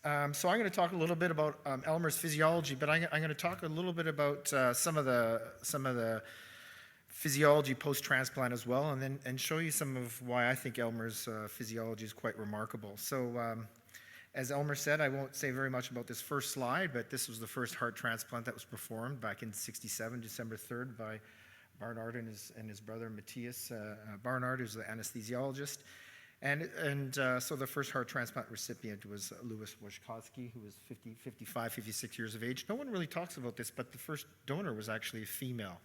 So I'm going to talk a little bit about Elmer's physiology, but I'm going to talk a little bit about some of the physiology post-transplant as well, and show you some of why I think Elmer's physiology is quite remarkable. So as Elmer said, I won't say very much about this first slide, but this was the first heart transplant that was performed back in '67, December 3rd, by Barnard and his brother Matthias Barnard, who's the anesthesiologist. And so the first heart transplant recipient was Louis Haykowsky, who was 55, 56 years of age. No one really talks about this, but the first donor was actually a female,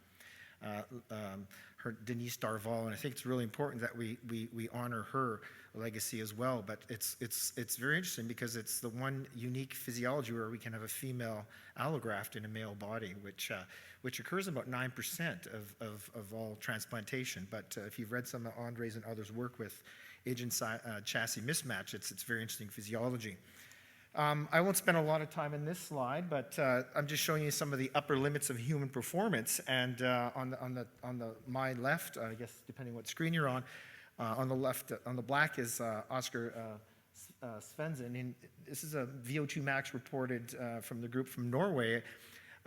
her Denise Darval, and I think it's really important that we honor her legacy as well. But it's very interesting because it's the one unique physiology where we can have a female allograft in a male body, which occurs about 9% of all transplantation. But if you've read some of Andre's and others' work with agent chassis mismatch, it's very interesting physiology. I won't spend a lot of time in this slide, but I'm just showing you some of the upper limits of human performance. And on my left, I guess depending what screen you're on the left, on the black is Oscar Svensson. And this is a VO2 max reported from the group from Norway,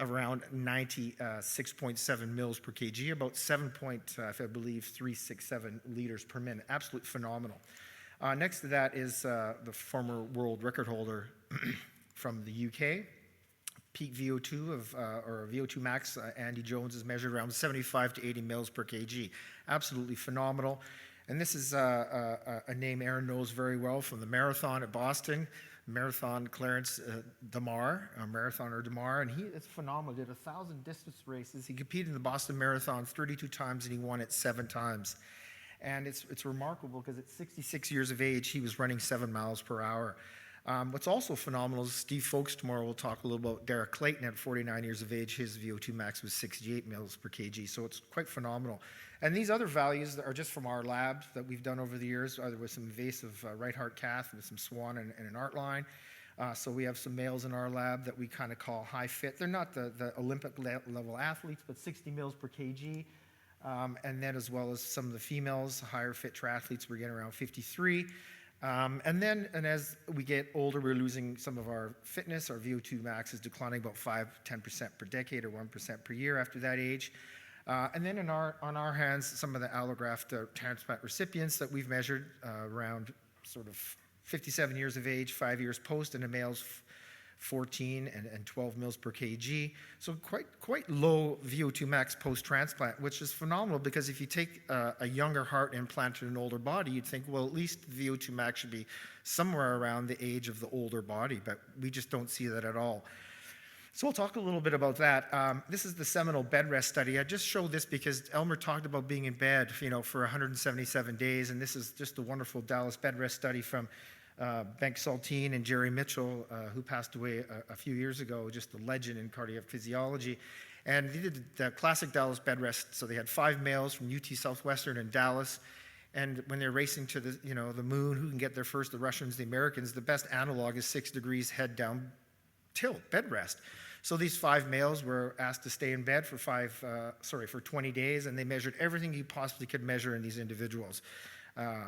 around 96.7 mils per kg, about 367 liters per minute. Absolutely phenomenal. Next to that is the former world record holder from the UK. Peak VO2 or VO2 max, Andy Jones, is measured around 75 to 80 mils per kg. Absolutely phenomenal. And this is a name Aaron knows very well from the marathon at Boston. Marathon Clarence Damar, marathoner Damar, and it's phenomenal. Did 1,000 distance races. He competed in the Boston Marathon 32 times, and he won it 7 times. And it's remarkable because at 66 years of age, he was running 7 miles per hour. What's also phenomenal is Steve Folks tomorrow will talk a little about Derek Clayton at 49 years of age. His VO2 max was 68 mils per kg, so it's quite phenomenal. And these other values are just from our labs that we've done over the years, either with some invasive right heart cath, with some Swan and an art line. So we have some males in our lab that we kind of call high fit. They're not the Olympic level athletes, but 60 mils per kg. And then as well as some of the females, higher fit triathletes, we're getting around 53. And as we get older, we're losing some of our fitness. Our VO2 max is declining about 5-10% per decade or 1% per year after that age. And then on our hands, some of the allograft transplant recipients that we've measured around sort of 57 years of age, 5 years post, and the males 14 and 12 mils per kg. So quite low VO2 max post-transplant, which is phenomenal because if you take a younger heart implanted in an older body, you'd think, well, at least VO2 max should be somewhere around the age of the older body, but we just don't see that at all. So we'll talk a little bit about that. This is the seminal bed rest study. I just showed this because Elmer talked about being in bed, for 177 days, and this is just a wonderful Dallas bed rest study from Benk Saltine and Jerry Mitchell, who passed away a few years ago, just a legend in cardiac physiology. And they did the classic Dallas bed rest. So they had 5 males from UT Southwestern and Dallas. And when they're racing to the moon, who can get there first, the Russians, the Americans, the best analog is 6 degrees head down tilt, bed rest. So these 5 males were asked to stay in bed for 20 days, and they measured everything you possibly could measure in these individuals.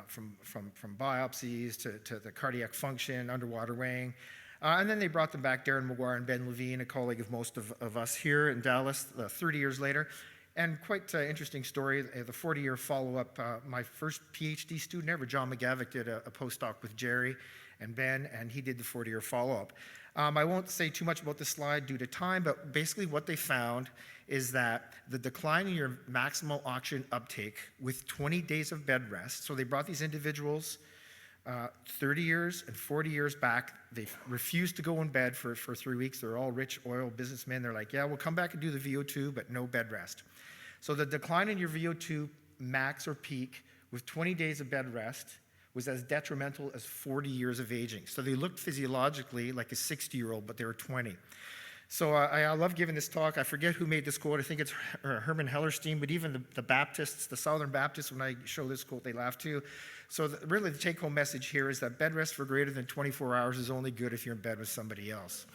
From biopsies to the cardiac function, underwater weighing. And then they brought them back, Darren McGuire and Ben Levine, a colleague of most of us here in Dallas, 30 years later. And quite an interesting story, the 40-year follow-up. My first PhD student ever, John McGavick, did a postdoc with Jerry and Ben, and he did the 40-year follow-up. I won't say too much about this slide due to time, but basically what they found is that the decline in your maximal oxygen uptake with 20 days of bed rest, so they brought these individuals 30 years and 40 years back. They refused to go in bed for 3 weeks. They're all rich oil businessmen. They're like, yeah, we'll come back and do the VO2, but no bed rest. So the decline in your VO2 max or peak with 20 days of bed rest was as detrimental as 40 years of aging. So they looked physiologically like a 60-year-old, but they were 20. So I love giving this talk. I forget who made this quote. I think it's Herman Hellerstein, but even the Baptists, the Southern Baptists, when I show this quote, they laugh too. So really the take-home message here is that bed rest for greater than 24 hours is only good if you're in bed with somebody else.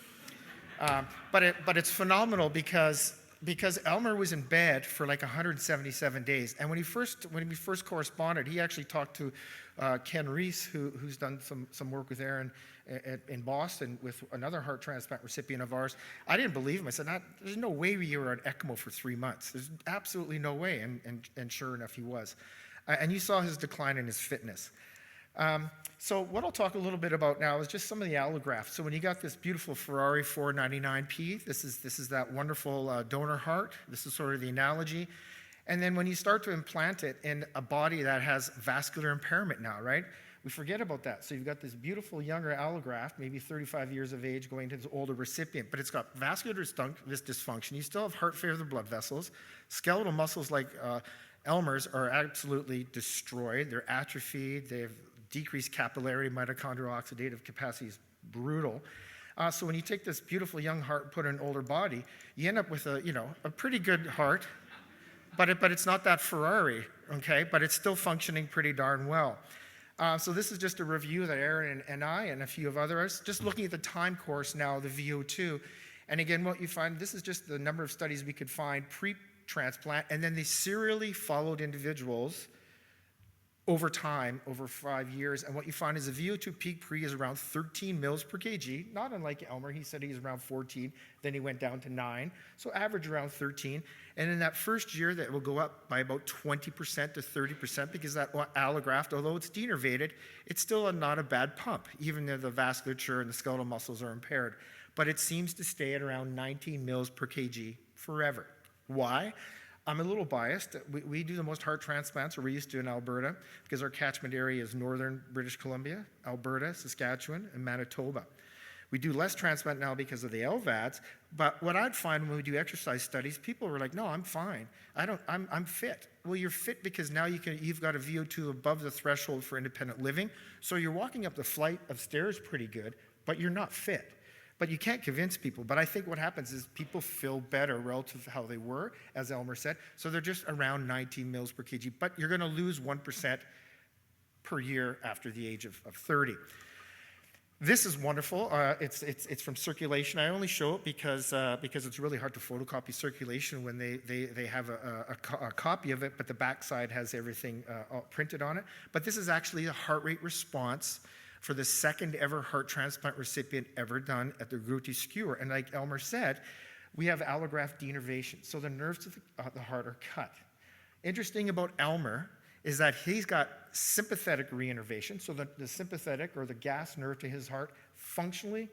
But it's phenomenal because because Elmer was in bed for like 177 days. And when we first corresponded, he actually talked to Ken Reese, who's done some work with Aaron in Boston with another heart transplant recipient of ours. I didn't believe him. I said, there's no way you were on ECMO for 3 months. There's absolutely no way. And sure enough, he was. And you saw his decline in his fitness. So what I'll talk a little bit about now is just some of the allografts. So when you got this beautiful Ferrari 499P, this is that wonderful donor heart. This is sort of the analogy. And then when you start to implant it in a body that has vascular impairment now, right? We forget about that. So you've got this beautiful younger allograft, maybe 35 years of age, going to this older recipient, but it's got vascular dysfunction. You still have heart failure of the blood vessels. Skeletal muscles like Elmer's are absolutely destroyed. They're atrophied. They have decreased capillarity. Mitochondrial oxidative capacity is brutal. So when you take this beautiful young heart and put it in an older body, you end up with a pretty good heart, but it's not that Ferrari, okay? But it's still functioning pretty darn well. So this is just a review that Aaron and I and a few of others, just looking at the time course now, the VO2. And again, what you find, this is just the number of studies we could find pre-transplant, and then they serially followed individuals over time, over 5 years. And what you find is the VO2 peak pre is around 13 mils per kg, not unlike Elmer. He said he was around 14, then he went down to 9. So average around 13. And in that first year, that will go up by about 20% to 30% because that allograft, although it's denervated, it's still not a bad pump, even though the vasculature and the skeletal muscles are impaired. But it seems to stay at around 19 mils per kg forever. Why? I'm a little biased. We do the most heart transplants, or we used to in Alberta, because our catchment area is northern British Columbia, Alberta, Saskatchewan, and Manitoba. We do less transplant now because of the LVADs, but what I'd find when we do exercise studies, people were like, no, I'm fine. I'm fit. Well, you're fit because now you've got a VO2 above the threshold for independent living, so you're walking up the flight of stairs pretty good, but you're not fit. But you can't convince people. But I think what happens is people feel better relative to how they were, as Elmer said. So they're just around 19 mils per kg. But you're going to lose 1% per year after the age of 30. This is wonderful. It's from circulation. I only show it because it's really hard to photocopy circulation when they have a copy of it, but the backside has everything printed on it. But this is actually a heart rate response for the second ever heart transplant recipient ever done at the Grutti skewer. And like Elmer said, we have allograft denervation. So the nerves of the heart are cut. Interesting about Elmer is that he's got sympathetic reinnervation. So the sympathetic or the gas nerve to his heart functionally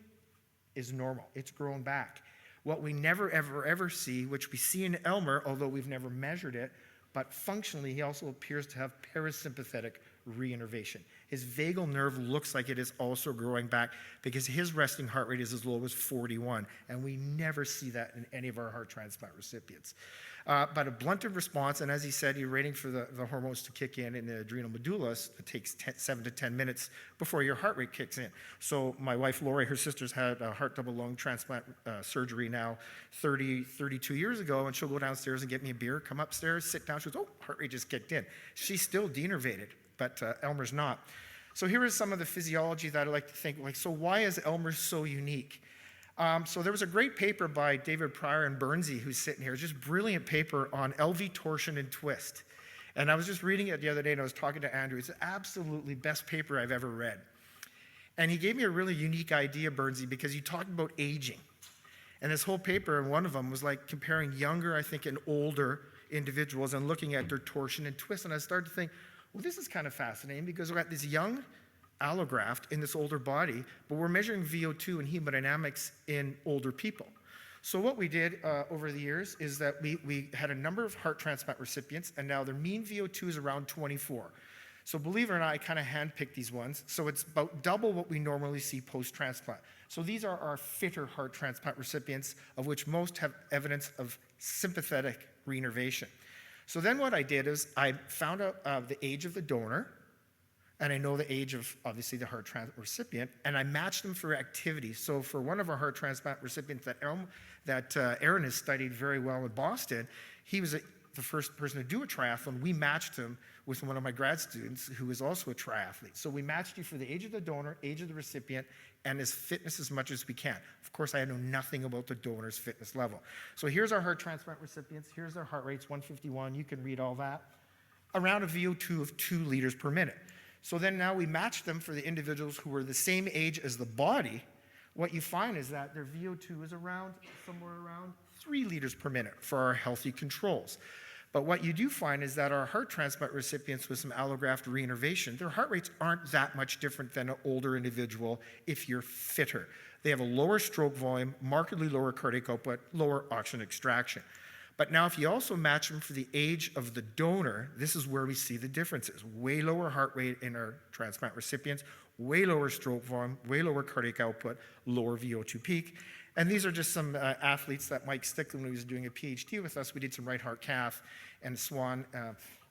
is normal. It's grown back. What we never, ever see, which we see in Elmer, although we've never measured it, but functionally he also appears to have parasympathetic reinnervation. His vagal nerve looks like it is also growing back because his resting heart rate is as low as 41, and we never see that in any of our heart transplant recipients. But a blunted response, and as he said, you're waiting for the hormones to kick in the adrenal medulla. It takes 7 to 10 minutes before your heart rate kicks in. So my wife, Lori, her sister's had a heart double lung transplant surgery now 32 years ago, and she'll go downstairs and get me a beer, come upstairs, sit down. She goes, oh, heart rate just kicked in. She's still denervated, but Elmer's not. So here is some of the physiology that I like to think, so why is Elmer so unique? So there was a great paper by David Pryor and Bernsey, who's sitting here, just brilliant paper on LV torsion and twist. And I was just reading it the other day, and I was talking to Andrew. It's the absolutely best paper I've ever read. And he gave me a really unique idea, Bernsey, because he talked about aging. And this whole paper, and one of them was like comparing younger, I think, and older individuals and looking at their torsion and twist. And I started to think, well, this is kind of fascinating because we've got this young allograft in this older body, but we're measuring VO2 and hemodynamics in older people. So what we did over the years is that we had a number of heart transplant recipients, and now their mean VO2 is around 24. So believe it or not, I kind of handpicked these ones. So it's about double what we normally see post-transplant. So these are our fitter heart transplant recipients, of which most have evidence of sympathetic reinnervation. So then what I did is I found out the age of the donor, and I know the age of, obviously, the heart transplant recipient, and I matched them for activity. So for one of our heart transplant recipients that Aaron has studied very well in Boston, he was the first person to do a triathlon, we matched him with one of my grad students who is also a triathlete. So we matched you for the age of the donor, age of the recipient, and his fitness as much as we can. Of course, I know nothing about the donor's fitness level. So here's our heart transplant recipients. Here's their heart rates, 151. You can read all that. Around a VO2 of 2 liters per minute. So then now we match them for the individuals who were the same age as the body. What you find is that their VO2 is somewhere around 3 liters per minute for our healthy controls. But what you do find is that our heart transplant recipients with some allograft reinnervation, their heart rates aren't that much different than an older individual if you're fitter. They have a lower stroke volume, markedly lower cardiac output, lower oxygen extraction. But now if you also match them for the age of the donor, this is where we see the differences. Way lower heart rate in our transplant recipients, way lower stroke volume, way lower cardiac output, lower VO2 peak. And these are just some athletes that Mike Stickland, when he was doing a PhD with us, we did some right heart cath and swan,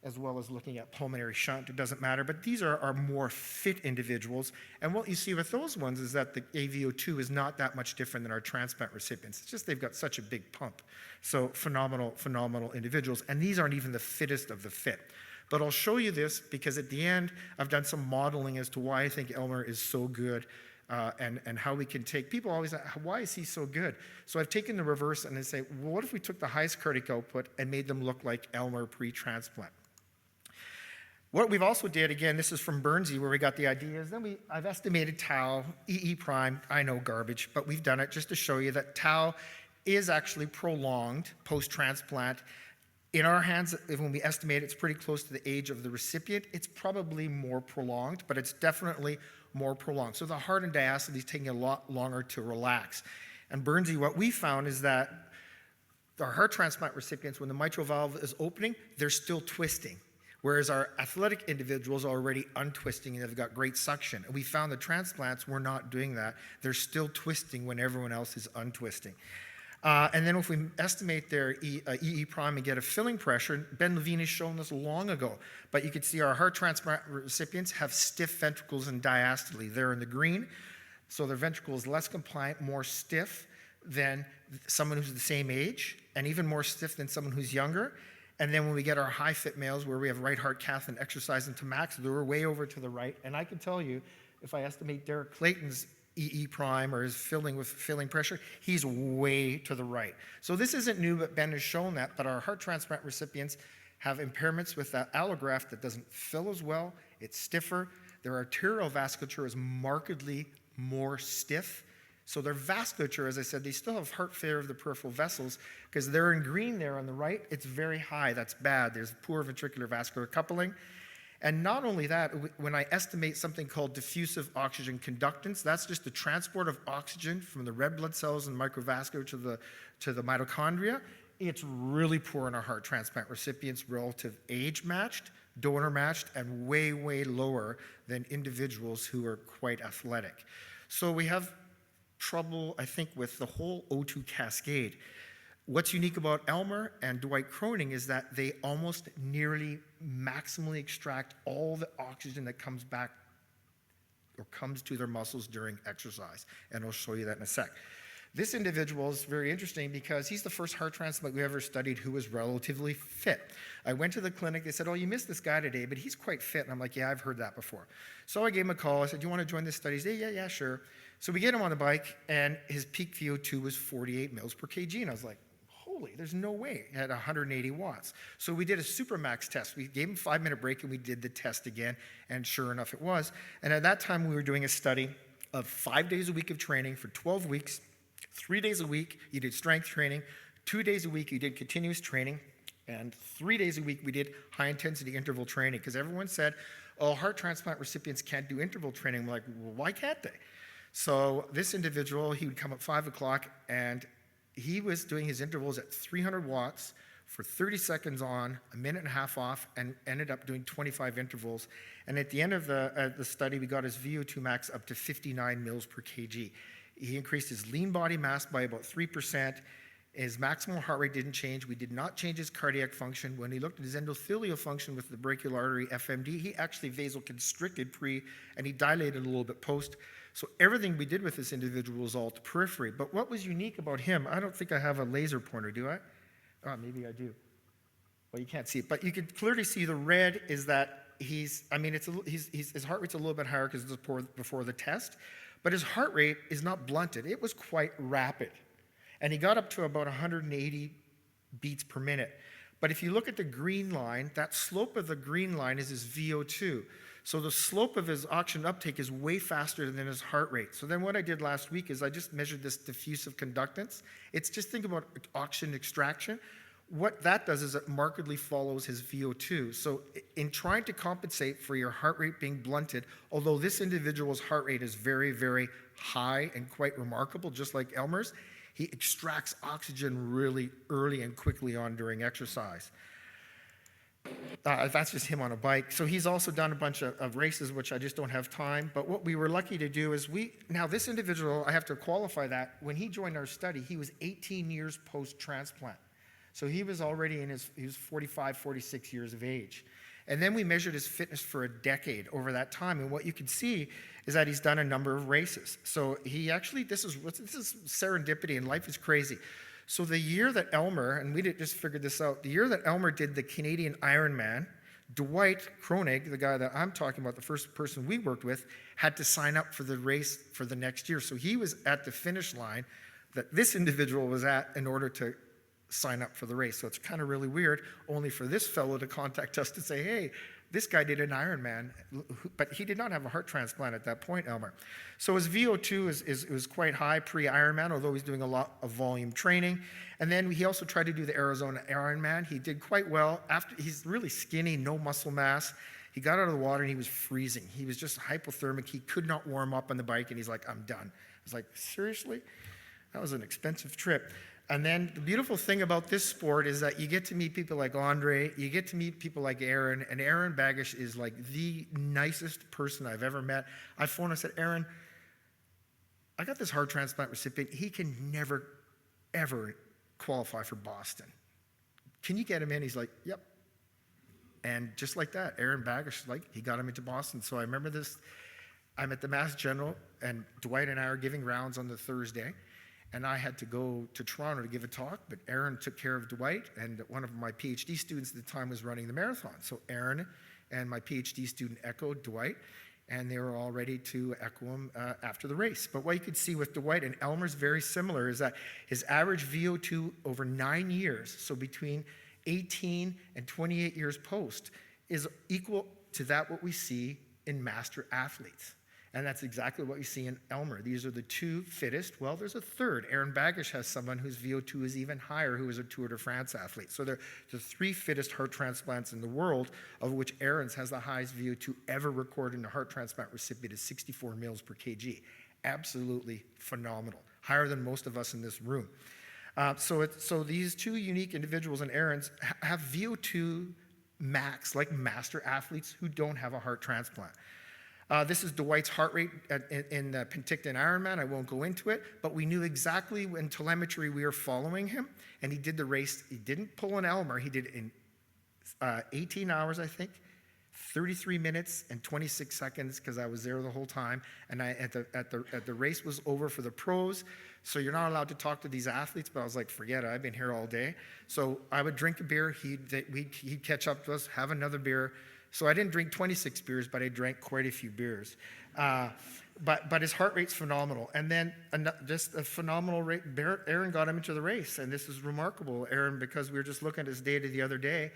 as well as looking at pulmonary shunt. It doesn't matter, but these are our more fit individuals. And what you see with those ones is that the AVO2 is not that much different than our transplant recipients. It's just they've got such a big pump. So phenomenal, phenomenal individuals. And these aren't even the fittest of the fit. But I'll show you this because at the end, I've done some modeling as to why I think Elmer is so good. And how we can take, people always ask, why is he so good? So I've taken the reverse and I say, well, what if we took the highest cardiac output and made them look like Elmer pre-transplant? What we've also did, again, this is from Bernsey where we got the ideas, then I've estimated tau, EE prime, I know garbage, but we've done it just to show you that tau is actually prolonged post-transplant. In our hands, when we estimate it's pretty close to the age of the recipient, it's probably more prolonged, but it's definitely more prolonged. So the heart and diastole is taking a lot longer to relax. And Bernsey, what we found is that our heart transplant recipients, when the mitral valve is opening, they're still twisting. Whereas our athletic individuals are already untwisting and they've got great suction. And we found the transplants were not doing that. They're still twisting when everyone else is untwisting. And then if we estimate their EE prime and get a filling pressure, Ben Levine has shown this long ago, but you can see our heart transplant recipients have stiff ventricles and diastole. They're in the green, so their ventricle is less compliant, more stiff than someone who's the same age, and even more stiff than someone who's younger. And then when we get our high fit males where we have right heart cath and exercise into max, they're way over to the right. And I can tell you, if I estimate Derek Clayton's EE prime or is filling with filling pressure, he's way to the right. So this isn't new, but Ben has shown that, but our heart transplant recipients have impairments with that allograft that doesn't fill as well, it's stiffer, their arterial vasculature is markedly more stiff. So their vasculature, as I said, they still have heart failure of the peripheral vessels because they're in green there on the right, it's very high, that's bad, there's poor ventricular vascular coupling. And not only that, when I estimate something called diffusive oxygen conductance, that's just the transport of oxygen from the red blood cells and microvascular to the mitochondria. It's really poor in our heart transplant recipients, relative age matched, donor matched, and way, way lower than individuals who are quite athletic. So we have trouble, I think, with the whole O2 cascade. What's unique about Elmer and Dwight Croning is that they almost nearly maximally extract all the oxygen that comes back or comes to their muscles during exercise. And I'll show you that in a sec. This individual is very interesting because he's the first heart transplant we ever studied who was relatively fit. I went to the clinic, they said, oh, you missed this guy today, but he's quite fit. And I'm like, yeah, I've heard that before. So I gave him a call. I said, do you want to join this study? He said, yeah, sure. So we get him on the bike, and his peak VO2 was 48 mils per kg. And I was like, holy, there's no way, at 180 watts. So we did a supermax test. We gave him a 5-minute break and we did the test again, and sure enough it was. And at that time we were doing a study of 5 days a week of training for 12 weeks. 3 days a week you did strength training, 2 days a week you did continuous training, and 3 days a week we did high intensity interval training, because everyone said, oh, heart transplant recipients can't do interval training. I'm like, well, why can't they? So this individual, he would come at 5 o'clock and he was doing his intervals at 300 watts for 30 seconds on, a minute and a half off, and ended up doing 25 intervals. And at the end of the study, we got his VO2 max up to 59 mils per kg. He increased his lean body mass by about 3%. His maximal heart rate didn't change. We did not change his cardiac function. When he looked at his endothelial function with the brachial artery FMD, he actually vasoconstricted pre, and he dilated a little bit post. So everything we did with this individual was all to periphery. But what was unique about him, I don't think I have a laser pointer, do I? Oh, maybe I do. well, you can't see it, but you can clearly see the red is that his heart rate's a little bit higher because it's before the test, but his heart rate is not blunted. It was quite rapid. And he got up to about 180 beats per minute. But if you look at the green line, that slope of the green line is his VO2. So the slope of his oxygen uptake is way faster than his heart rate. So then what I did last week is I just measured this diffusive conductance. It's just think about oxygen extraction. What that does is it markedly follows his VO2. So in trying to compensate for your heart rate being blunted, although this individual's heart rate is very, very high and quite remarkable, just like Elmer's, he extracts oxygen really early and quickly on during exercise. That's just him on a bike. So he's also done a bunch of races, which I just don't have time. But what we were lucky to do is now this individual, I have to qualify that, when he joined our study, he was 18 years post-transplant. So he was already he was 45, 46 years of age. And then we measured his fitness for a decade over that time. And what you can see is that he's done a number of races. So he actually, this is serendipity, and life is crazy. So the year that Elmer, and we just figured this out, the year that Elmer did the Canadian Ironman, Dwight Kronig, the guy that I'm talking about, the first person we worked with, had to sign up for the race for the next year. So he was at the finish line that this individual was at in order to sign up for the race. So it's kind of really weird, only for this fellow to contact us to say, hey, this guy did an Ironman, but he did not have a heart transplant at that point, Elmer. So his VO2 was quite high pre-Ironman, although he's doing a lot of volume training. And then he also tried to do the Arizona Ironman. He did quite well. He's really skinny, no muscle mass. He got out of the water and he was freezing. He was just hypothermic. He could not warm up on the bike, and he's like, I'm done. I was like, seriously? That was an expensive trip. And then the beautiful thing about this sport is that you get to meet people like Andre, you get to meet people like Aaron, and Aaron Bagish is like the nicest person I've ever met. I phoned and said, Aaron, I got this heart transplant recipient. He can never, ever qualify for Boston. Can you get him in? He's like, yep. And just like that, Aaron Bagish, he got him into Boston. So I remember this, I'm at the Mass General, and Dwight and I are giving rounds on the Thursday. And I had to go to Toronto to give a talk, but Aaron took care of Dwight, and one of my PhD students at the time was running the marathon. So Aaron and my PhD student echoed Dwight, and they were all ready to echo him after the race. But what you could see with Dwight, and Elmer's very similar, is that his average VO2 over 9 years, so between 18 and 28 years post, is equal to that what we see in master athletes. And that's exactly what you see in Elmer. These are the two fittest. Well, there's a third. Aaron Bagish has someone whose VO2 is even higher, who is a Tour de France athlete. So they're the three fittest heart transplants in the world, of which Aaron's has the highest VO2 ever recorded in a heart transplant recipient, is 64 mils per kg. Absolutely phenomenal. Higher than most of us in this room. So these two unique individuals, and Aaron's, have VO2 max, like master athletes who don't have a heart transplant. This is Dwight's heart rate in the Penticton Ironman. I won't go into it, but we knew exactly in telemetry we were following him, and he did the race. He didn't pull an Elmer. He did it in 18 hours, I think, 33 minutes and 26 seconds, because I was there the whole time. And at the race was over for the pros, so you're not allowed to talk to these athletes. But I was like, forget it. I've been here all day. So I would drink a beer. He'd catch up to us, have another beer. So I didn't drink 26 beers, but I drank quite a few beers. But his heart rate's phenomenal. And then just a phenomenal rate. Aaron got him into the race, and this is remarkable, Aaron, because we were just looking at his data the other day,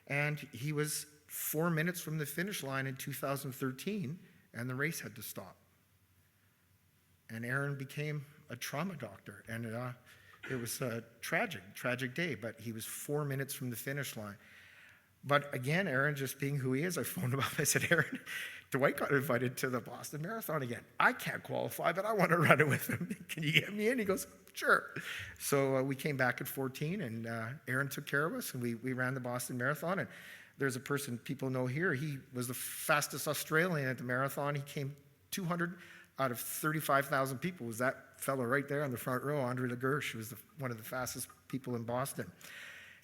and he was 4 minutes from the finish line in 2013, and the race had to stop. And Aaron became a trauma doctor, and it was a tragic day, but he was 4 minutes from the finish line. But again, Aaron, just being who he is, I phoned him up. I said, Aaron, Dwight got invited to the Boston Marathon again. I can't qualify, but I want to run it with him. Can you get me in? He goes, sure. So we came back at 14, and Aaron took care of us, and we ran the Boston Marathon. And there's a person people know here. He was the fastest Australian at the marathon. He came 200 out of 35,000 people. Was that fellow right there on the front row, Andre LaGersh, who was one of the fastest people in Boston.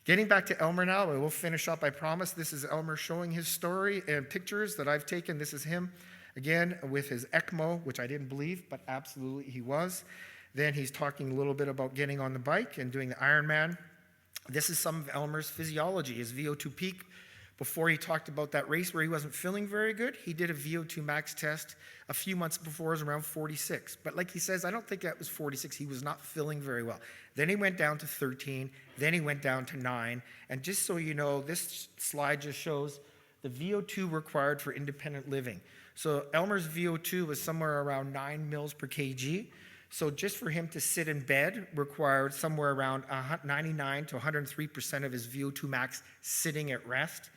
Getting back to Elmer now, we'll finish up, I promise. This is Elmer showing his story and pictures that I've taken. This is him, again, with his ECMO, which I didn't believe, but absolutely he was. Then he's talking a little bit about getting on the bike and doing the Ironman. This is some of Elmer's physiology, his VO2 peak. Before he talked about that race where he wasn't feeling very good, he did a VO2 max test a few months before, it was around 46. But like he says, I don't think that was 46. He was not feeling very well. Then he went down to 13. Then he went down to 9. And just so you know, this slide just shows the VO2 required for independent living. So Elmer's VO2 was somewhere around 9 mils per kg. So just for him to sit in bed required somewhere around 99 to 103% of his VO2 max sitting at rest.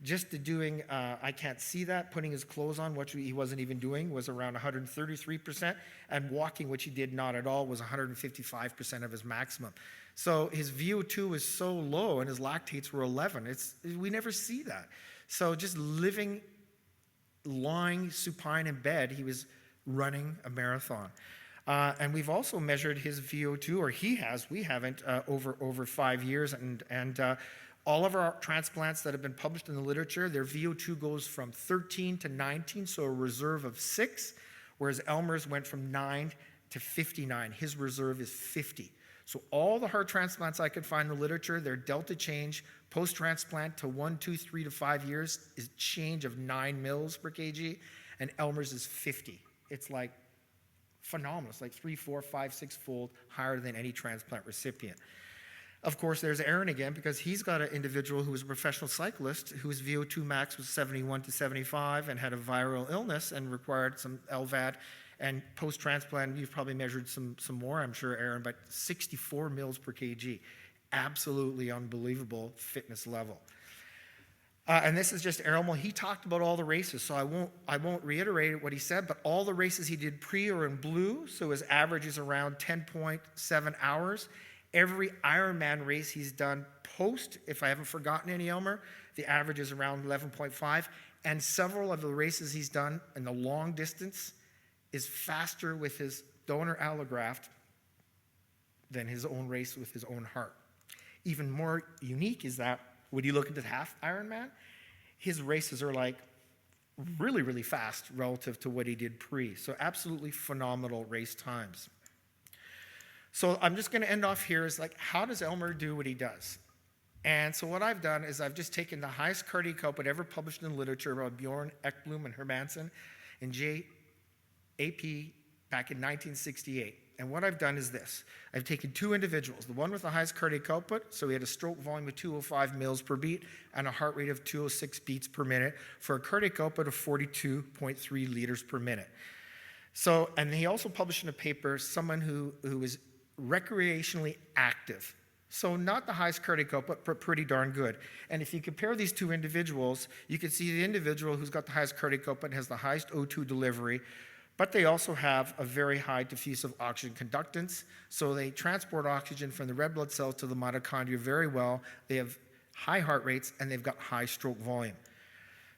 Just to doing, I can't see that, putting his clothes on, which he wasn't even doing, was around 133%, and walking, which he did not at all, was 155% of his maximum. So his VO2 was so low, and his lactates were 11. We never see that. So just living, lying supine in bed, he was running a marathon. And we've also measured his VO2, or he has, we haven't, over 5 years, and all of our transplants that have been published in the literature, their VO2 goes from 13 to 19, so a reserve of 6, whereas Elmer's went from 9 to 59. His reserve is 50. So all the heart transplants I could find in the literature, their delta change post-transplant to 1, 2, 3 to 5 years is change of 9 mils per kg, and Elmer's is 50. It's like phenomenal. It's like 3, 4, 5, 6-fold higher than any transplant recipient. Of course, there's Aaron again, because he's got an individual who was a professional cyclist whose VO2 max was 71 to 75 and had a viral illness and required some LVAD. And post-transplant, you've probably measured some more, I'm sure, Aaron, but 64 mils per kg. Absolutely unbelievable fitness level. And this is just Aaron. Well, he talked about all the races, so I won't reiterate what he said, but all the races he did pre are in blue, so his average is around 10.7 hours. Every Ironman race he's done post, if I haven't forgotten any, Elmer, the average is around 11.5. And several of the races he's done in the long distance is faster with his donor allograft than his own race with his own heart. Even more unique is that when you look at the half Ironman, his races are like really, really fast relative to what he did pre. So absolutely phenomenal race times. So I'm just going to end off here is like, how does Elmer do what he does? And so what I've done is I've just taken the highest cardiac output ever published in the literature by Bjorn Ekblom and Hermansen and JAP back in 1968. And what I've done is this. I've taken 2 individuals, the one with the highest cardiac output, so he had a stroke volume of 205 mils per beat and a heart rate of 206 beats per minute for a cardiac output of 42.3 liters per minute. So, and he also published in a paper someone who was recreationally active. So not the highest cardiac output, but pretty darn good. And if you compare these 2 individuals, you can see the individual who's got the highest cardiac output has the highest O2 delivery, but they also have a very high diffusive oxygen conductance. So they transport oxygen from the red blood cells to the mitochondria very well. They have high heart rates, and they've got high stroke volume.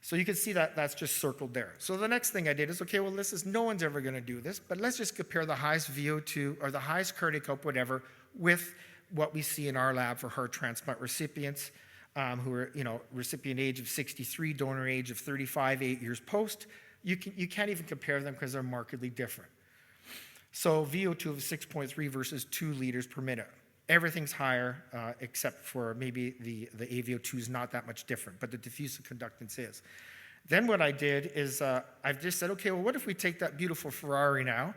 So you can see that that's just circled there. So the next thing I did is, okay, well, no one's ever going to do this, but let's just compare the highest VO2 or the highest cardiac output ever with what we see in our lab for heart transplant recipients who are, recipient age of 63, donor age of 35, 8 years post. You can't even compare them because they're markedly different. So VO2 of 6.3 versus 2 liters per minute. Everything's higher except for maybe the AVO2 is not that much different, but the diffusive conductance is. Then what I did is I've just said, okay, well, what if we take that beautiful Ferrari now,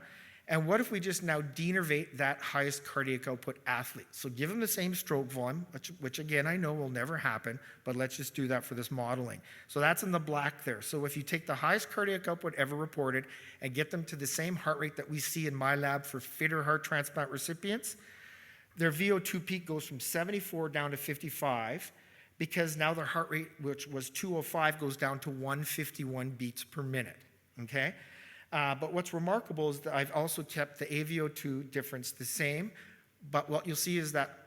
and what if we just now denervate that highest cardiac output athlete? So give him the same stroke volume, which again, I know will never happen, but let's just do that for this modeling. So that's in the black there. So if you take the highest cardiac output ever reported and get them to the same heart rate that we see in my lab for fitter heart transplant recipients, their VO2 peak goes from 74 down to 55 because now their heart rate, which was 205, goes down to 151 beats per minute, okay? But what's remarkable is that I've also kept the AVO2 difference the same, but what you'll see is that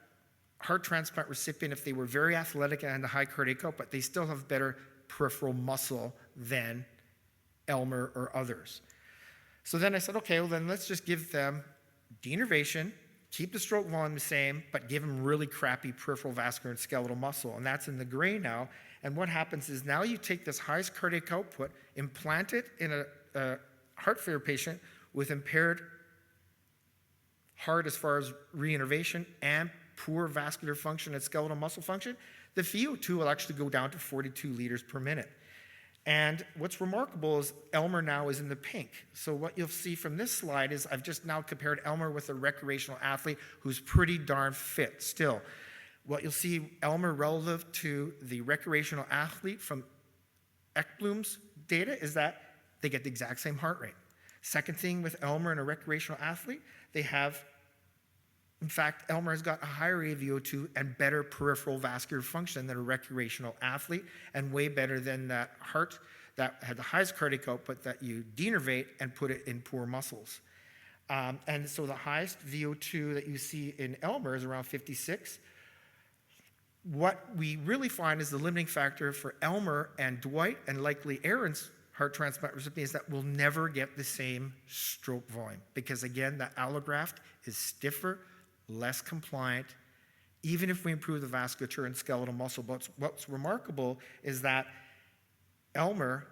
heart transplant recipient, if they were very athletic and a high cardiac output, they still have better peripheral muscle than Elmer or others. So then I said, okay, well then let's just give them denervation, keep the stroke volume the same, but give them really crappy peripheral vascular and skeletal muscle, and that's in the gray now. And what happens is now you take this highest cardiac output, implant it in a heart failure patient with impaired heart as far as reinnervation and poor vascular function and skeletal muscle function, the VO2 will actually go down to 42 liters per minute. And what's remarkable is Elmer now is in the pink. So what you'll see from this slide is I've just now compared Elmer with a recreational athlete who's pretty darn fit still. What you'll see Elmer relative to the recreational athlete from Ekblom's data is that they get the exact same heart rate. Second thing with Elmer and a recreational athlete, they have, in fact, Elmer has got a higher AVO2 and better peripheral vascular function than a recreational athlete, and way better than that heart that had the highest cardiac output that you denervate and put it in poor muscles. And so the highest VO2 that you see in Elmer is around 56. What we really find is the limiting factor for Elmer and Dwight, and likely Aaron's heart transplant recipients, that will never get the same stroke volume. Because again, the allograft is stiffer, less compliant, even if we improve the vasculature and skeletal muscle. But what's remarkable is that Elmer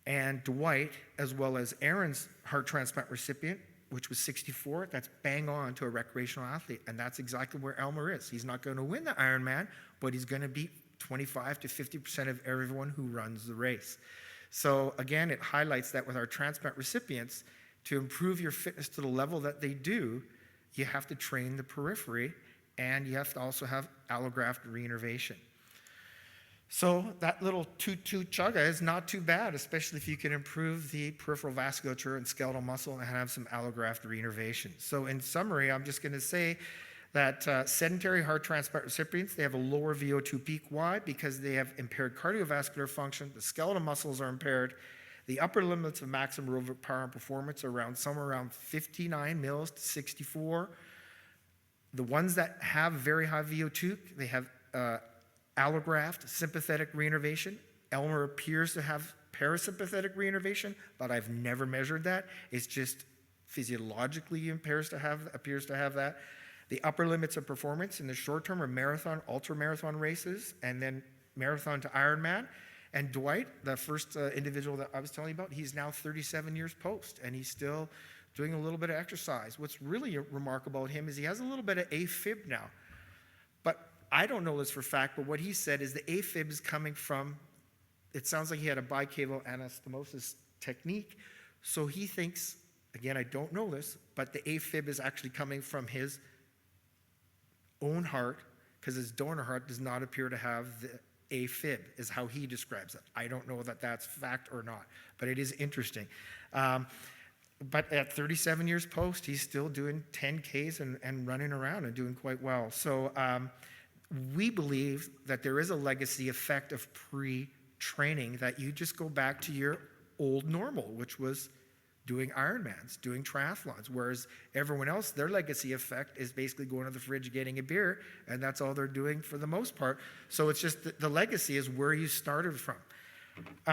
and Dwight, as well as Aaron's heart transplant recipient, which was 64, that's bang on to a recreational athlete. And that's exactly where Elmer is. He's not going to win the Ironman, but he's going to beat 25 to 50% of everyone who runs the race. So again, it highlights that with our transplant recipients, to improve your fitness to the level that they do, you have to train the periphery, and you have to also have allograft reinnervation. So that little toot-toot chugga is not too bad, especially if you can improve the peripheral vasculature and skeletal muscle and have some allograft reinnervation. So in summary, I'm just going to say that sedentary heart transplant recipients, they have a lower VO2 peak. Why? Because they have impaired cardiovascular function, the skeletal muscles are impaired, the upper limits of maximum aerobic power and performance are somewhere around 59 mils to 64. The ones that have very high VO2, they have allograft sympathetic reinnervation. Elmer appears to have parasympathetic reinnervation, but I've never measured that. It's just physiologically appears to have that. The upper limits of performance in the short term are marathon, ultra-marathon races, and then marathon to Ironman. And Dwight, the first individual that I was telling you about, he's now 37 years post, and he's still doing a little bit of exercise. What's really remarkable about him is he has a little bit of AFib now. But I don't know this for a fact, but what he said is the AFib is coming from, it sounds like he had a bicaval anastomosis technique. So he thinks, again, I don't know this, but the AFib is actually coming from his own heart, because his donor heart does not appear to have the AFib, is how he describes it. I don't know that that's fact or not, but it is interesting. But at 37 years post, he's still doing 10Ks and running around and doing quite well. So we believe that there is a legacy effect of pre-training, that you just go back to your old normal, which was doing Ironmans, doing triathlons, whereas everyone else, their legacy effect is basically going to the fridge, getting a beer, and that's all they're doing for the most part. So it's just the legacy is where you started from.